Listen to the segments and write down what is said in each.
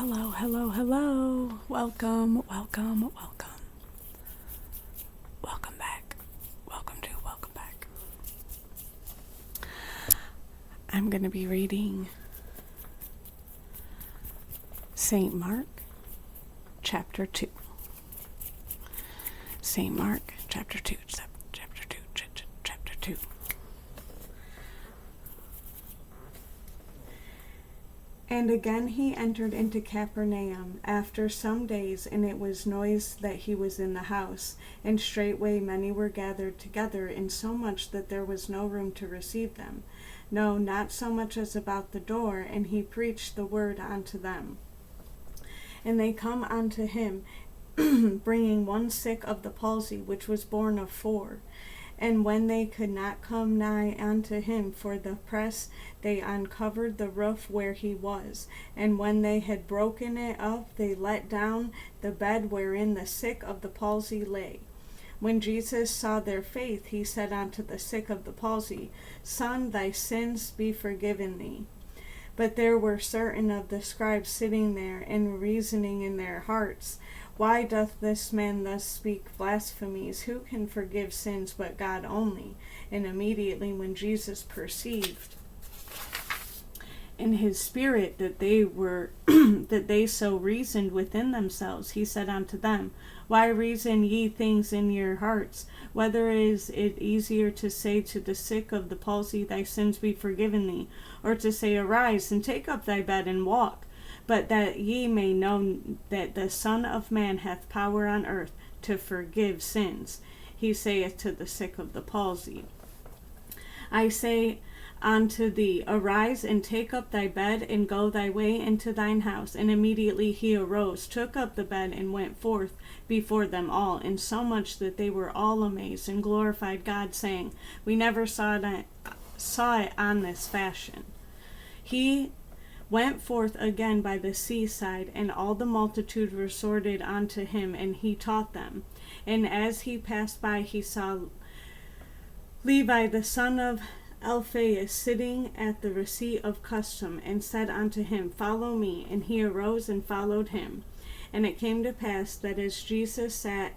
Hello, hello, hello. Welcome, welcome, welcome. Welcome back. Welcome back. I'm going to be reading St. Mark, chapter 2. St. Mark, chapter 2. And again he entered into Capernaum after some days, and it was noised that he was in the house. And straightway many were gathered together, insomuch that there was no room to receive them, no, not so much as about the door, and he preached the word unto them. And they come unto him, bringing one sick of the palsy, which was born of 4. And when they could not come nigh unto him for the press, they uncovered the roof where he was. And when they had broken it up, they let down the bed wherein the sick of the palsy lay. When Jesus saw their faith, he said unto the sick of the palsy, Son, thy sins be forgiven thee. But there were certain of the scribes sitting there, and reasoning in their hearts, Why doth this man thus speak blasphemies? Who can forgive sins but God only? And immediately when Jesus perceived in his spirit that they were that they so reasoned within themselves, he said unto them, Why reason ye things in your hearts? Whether is it easier to say to the sick of the palsy, Thy sins be forgiven thee, or to say, Arise and take up thy bed and walk? But that ye may know that the Son of Man hath power on earth to forgive sins, he saith to the sick of the palsy, I say unto thee, Arise and take up thy bed and go thy way into thine house. And immediately he arose, took up the bed, and went forth before them all, insomuch that they were all amazed, and glorified God, saying, We never saw it on this fashion. He went forth again by the seaside, and all the multitude resorted unto him, and he taught them. And as he passed by, he saw Levi the son of Alphaeus sitting at the receipt of custom, and said unto him, Follow me. And he arose and followed him. And it came to pass that as Jesus sat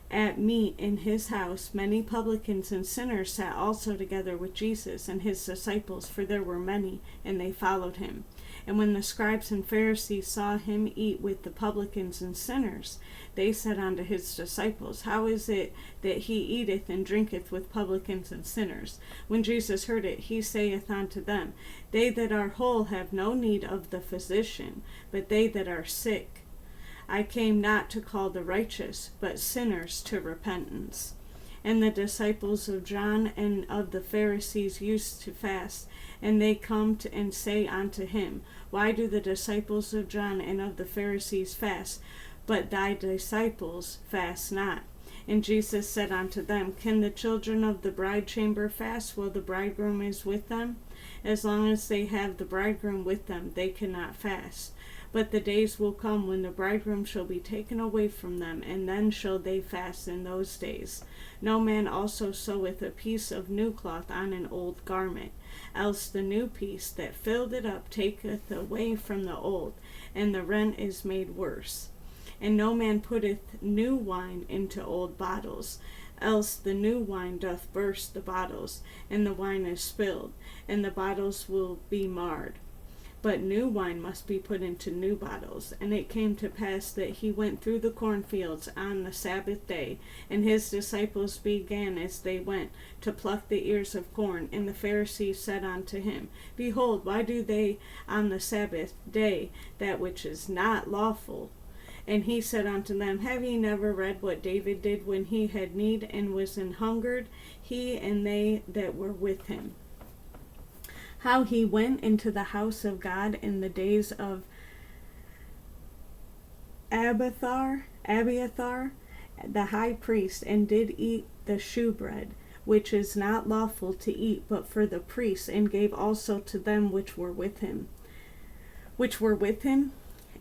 at meat in his house, many publicans and sinners sat also together with Jesus and his disciples, for there were many, and they followed him. And when the scribes and Pharisees saw him eat with the publicans and sinners, they said unto his disciples, How is it that he eateth and drinketh with publicans and sinners? When Jesus heard it, he saith unto them, They that are whole have no need of the physician, but they that are sick. I came not to call the righteous, but sinners to repentance. And the disciples of John and of the Pharisees used to fast, and they come and say unto him, Why do the disciples of John and of the Pharisees fast, but thy disciples fast not? And Jesus said unto them, Can the children of the bride chamber fast while the bridegroom is with them? As long as they have the bridegroom with them, they cannot fast. But the days will come when the bridegroom shall be taken away from them, and then shall they fast in those days. No man also seweth a piece of new cloth on an old garment, else the new piece that filled it up taketh away from the old, and the rent is made worse. And no man putteth new wine into old bottles, else the new wine doth burst the bottles, and the wine is spilled, and the bottles will be marred. But new wine must be put into new bottles. And it came to pass that he went through the cornfields on the Sabbath day, and his disciples began as they went to pluck the ears of corn. And the Pharisees said unto him, Behold, why do they on the Sabbath day that which is not lawful? And he said unto them, Have ye never read what David did when he had need and was an hungered, he and they that were with him? How he went into the house of God in the days of Abiathar, the high priest, and did eat the shewbread, which is not lawful to eat but for the priests, and gave also to them which were with him.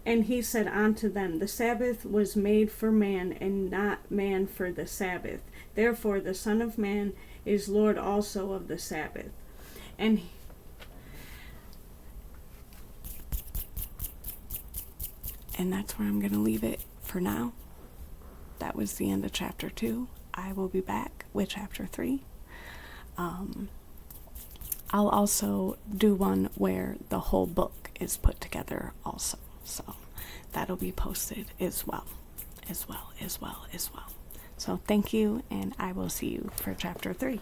And he said unto them, The Sabbath was made for man, and not man for the Sabbath. Therefore the Son of Man is Lord also of the Sabbath. And And that's where I'm going to leave it for now. That was the end of chapter 2. I will be back with chapter 3. I'll also do one where the whole book is put together also. So that'll be posted as well. So thank you, and I will see you for chapter 3.